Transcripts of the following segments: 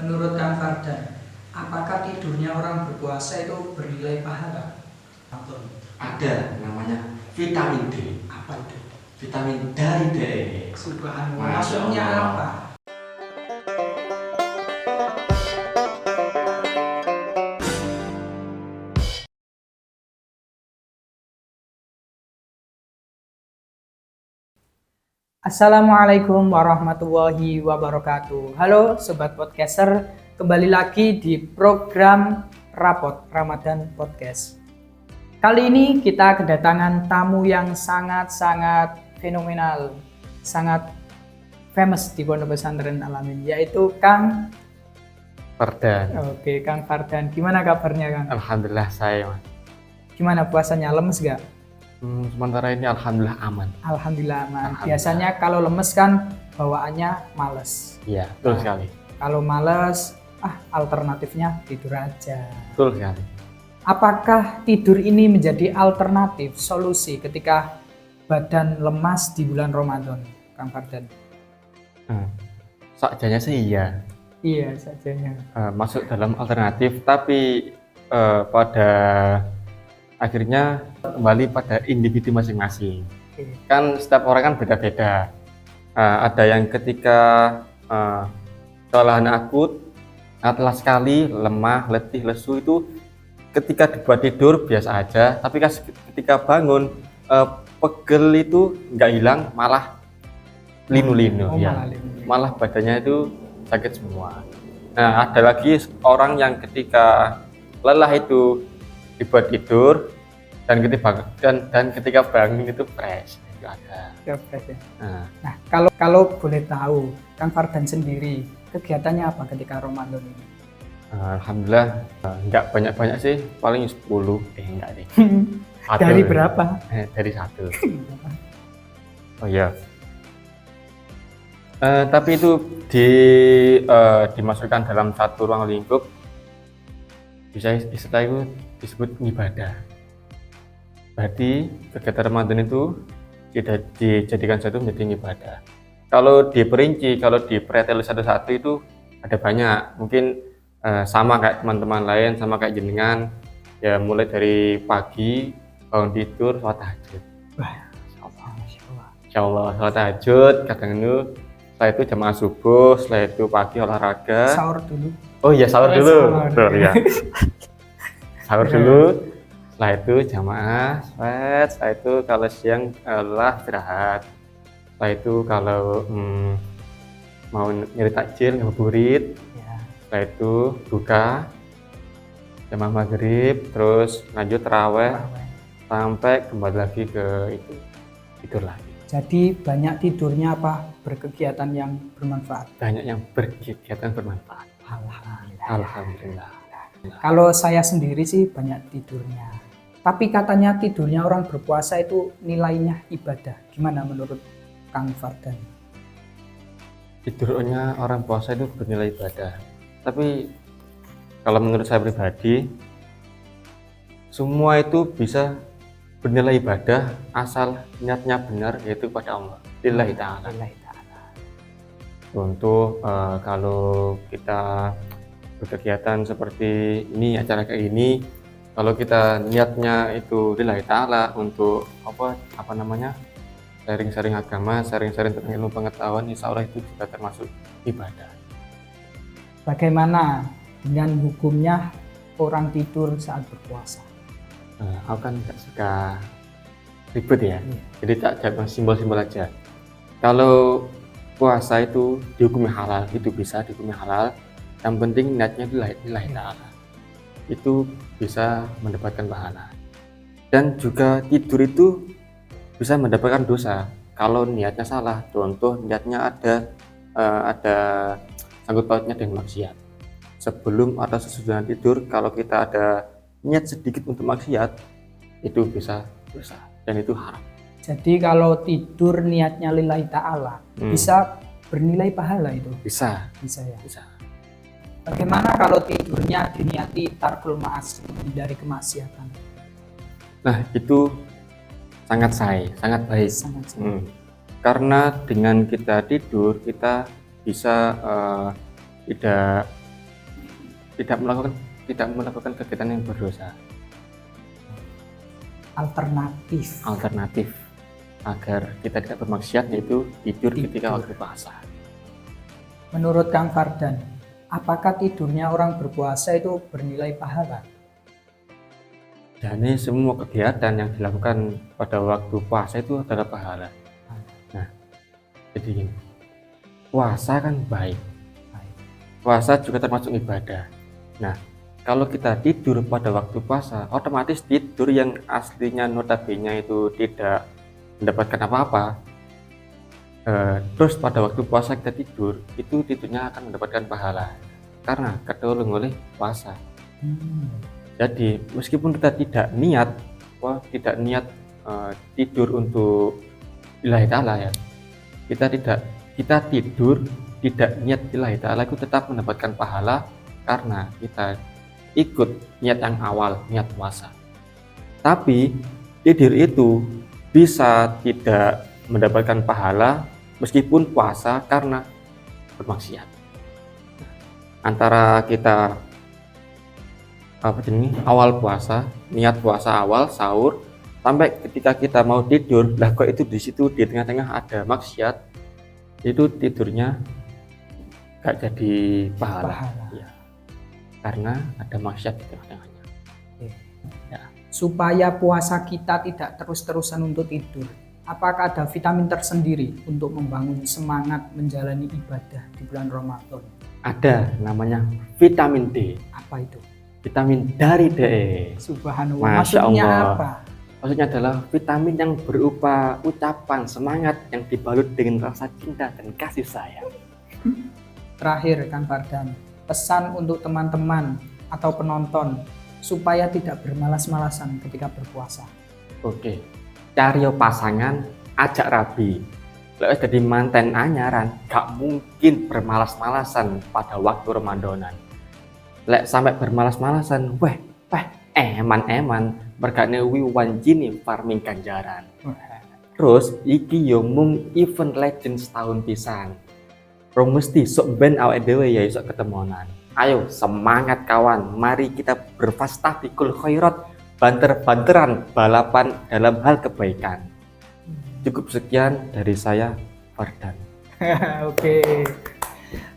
Menurut Kang Fardan, apakah tidurnya orang berpuasa itu bernilai pahala? Ada namanya vitamin D. Apa itu? Vitamin dari D. Subhanallah. Masya Maksudnya Allah. apa? Assalamualaikum warahmatullahi wabarakatuh. Halo Sobat Podcaster, kembali lagi di program Rapot Ramadan Podcast. Kali ini kita kedatangan tamu yang sangat-sangat fenomenal, sangat famous di Pondok Pesantren Al-Amin, yaitu Kang Fardan. Oke, Kang Fardan. Gimana kabarnya, Kang? Alhamdulillah saya, Mas. Gimana puasanya, lemes gak? Sementara ini alhamdulillah aman. Alhamdulillah aman. Alhamdulillah. Biasanya kalau lemes kan bawaannya males. Iya, betul sekali. Kalau males, alternatifnya tidur aja. Betul sekali. Apakah tidur ini menjadi alternatif solusi ketika badan lemas di bulan Ramadan, Kang Fardan? Sakjanya sih iya. Iya, sajanya. Masuk dalam alternatif, tapi pada akhirnya kembali pada individu masing-masing. Oke. Kan setiap orang kan beda-beda. Ada yang ketika kelelahan akut, lelah sekali, lemah, letih, lesu itu ketika dibuat tidur biasa aja, tapi ketika bangun pegel itu nggak hilang, malah linu-linu ya. Malah badannya itu sakit semua. Nah, ada lagi orang yang ketika lelah itu dibuat tidur dan ketika bangun itu fresh, itu ada. Ya, fresh ya. Nah, kalau boleh tahu, Kang Fardan sendiri kegiatannya apa ketika Ramadan ini? Alhamdulillah nggak banyak-banyak sih, paling 10. Enggak deh. Dari berapa? Dari 1. Oh iya. Tapi itu dimasukkan dalam satu ruang lingkup, bisa istilah itu disebut ibadah. Berarti kegiatan Ramadan itu tidak dijadikan satu menjadi ibadah. Kalau diperinci, kalau dipretel satu-satu itu ada banyak. Mungkin sama kayak teman-teman lain, sama kayak jenengan, ya mulai dari pagi bangun tidur sholat tahajud. Insya Allah sholat tahajud, kadang itu setelah itu jamaah subuh, setelah itu pagi olahraga. Sahur dulu. Oh iya, sahur dulu. Betul ya. Sahur dulu. Setelah itu jamaah, setelah itu kalau siang lelah istirahat. Setelah itu kalau mau nyari takjil, ngabuburit. Setelah itu buka, jamaah maghrib, terus lanjut taraweh sampai kembali lagi ke itu, tidur lagi. Jadi banyak tidurnya apa? Berkegiatan yang bermanfaat. Banyak yang berkegiatan bermanfaat. Alhamdulillah. Alhamdulillah. Kalau saya sendiri sih banyak tidurnya. Tapi katanya tidurnya orang berpuasa itu nilainya ibadah. Gimana menurut Kang Fardan? Tidurnya orang puasa itu bernilai ibadah. Tapi kalau menurut saya pribadi, semua itu bisa bernilai ibadah asal niatnya benar, yaitu pada Allah. Lillahi ta'ala. Untuk kalau kita berkegiatan seperti ini, acara kayak ini, kalau kita niatnya itu lillahi ta'ala untuk apa namanya, sharing-sharing agama, sharing-sharing tentang ilmu pengetahuan, insya Allah itu juga termasuk ibadah. Bagaimana dengan hukumnya orang tidur saat berpuasa? Aku kan nggak suka ribet ya, jadi tak cuma simbol-simbol aja. Kalau puasa itu dihukumi halal, itu bisa dihukumi halal. Yang penting niatnya lillahi ta'ala, itu bisa mendapatkan pahala. Dan juga tidur itu bisa mendapatkan dosa kalau niatnya salah. Contoh, niatnya ada sangkut pautnya dengan maksiat. Sebelum atau sesudah tidur, kalau kita ada niat sedikit untuk maksiat, itu bisa dosa dan itu haram. Jadi kalau tidur niatnya lillahi ta'ala, bisa bernilai pahala itu? Bisa ya? Bisa. Bagaimana kalau tidurnya diniati tarkul ma'asi, dari kemaksiatan? Nah, itu sangat baik. Karena dengan kita tidur, kita bisa tidak tidak melakukan kegiatan yang berdosa. Alternatif. Agar kita tidak bermaksiat, yaitu tidur ketika waktu puasa. Menurut Kang Fardan, apakah tidurnya orang berpuasa itu bernilai pahala? Jadi semua kegiatan yang dilakukan pada waktu puasa itu adalah pahala. Nah, jadi gini, puasa kan baik. Puasa juga termasuk ibadah. Nah, kalau kita tidur pada waktu puasa, otomatis tidur yang aslinya notabene itu tidak mendapatkan apa-apa. Terus pada waktu puasa kita tidur, itu tidurnya akan mendapatkan pahala karena ketolong oleh puasa. Jadi meskipun kita tidak niat tidur untuk lillahi ta'ala ya, kita tidur tidak niat lillahi ta'ala, itu tetap mendapatkan pahala karena kita ikut niat yang awal, niat puasa. Tapi tidur itu bisa tidak mendapatkan pahala meskipun puasa karena bermaksiat. Antara kita awal puasa, niat puasa awal sahur, sampai ketika kita mau tidur, lah kok itu di situ di tengah-tengah ada maksiat, itu tidurnya gak jadi pahala. Ya. Karena ada maksiat di tengah-tengahnya. Ya. Supaya puasa kita tidak terus-terusan untuk tidur, apakah ada vitamin tersendiri untuk membangun semangat menjalani ibadah di bulan Ramadan? Ada, namanya vitamin D. Apa itu? Vitamin dari D. Subhanallah. Masya Maksudnya Allah. apa? Maksudnya adalah vitamin yang berupa ucapan semangat yang dibalut dengan rasa cinta dan kasih sayang. Terakhir, Kang Fardan, pesan untuk teman-teman atau penonton supaya tidak bermalas-malasan ketika berpuasa. Oke, cari pasangan, ajak rabi. Lek jadi manten anyaran, gak mungkin bermalas-malasan pada waktu Ramadanan. Lek sampai bermalas-malasan, eman mergane wanjini farming ganjaran. Terus iki yo mung event legend setahun pisan. Rong mesti sok ben awake dhewe ya iso ketemuan. Ayo semangat kawan, mari kita berfastabiqul khairat, banter-banteran balapan dalam hal kebaikan. Cukup sekian dari saya, Fardan.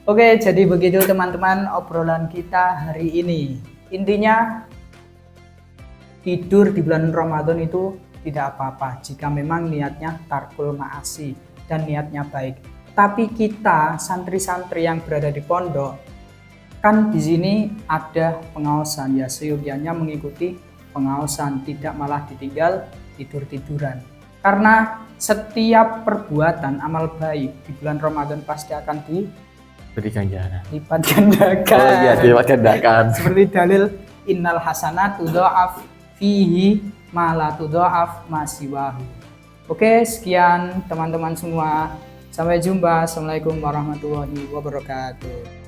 Oke, jadi begitu teman-teman obrolan kita hari ini. Intinya tidur di bulan Ramadan itu tidak apa-apa jika memang niatnya tarkul ma'asi dan niatnya baik. Tapi kita santri-santri yang berada di pondok, kan di sini ada pengawasan ya, seyogianya mengikuti pengawasan, tidak malah ditinggal tidur-tiduran. Karena setiap perbuatan amal baik di bulan Ramadan pasti akan Beri ganjaran. dilipat gandakan. Oh iya, dilipat gandakan. Seperti dalil innal hasanatu tudha'af fihi ma la tudha'af ma siwahu. Oke, sekian teman-teman semua. Sampai jumpa. Assalamualaikum warahmatullahi wabarakatuh.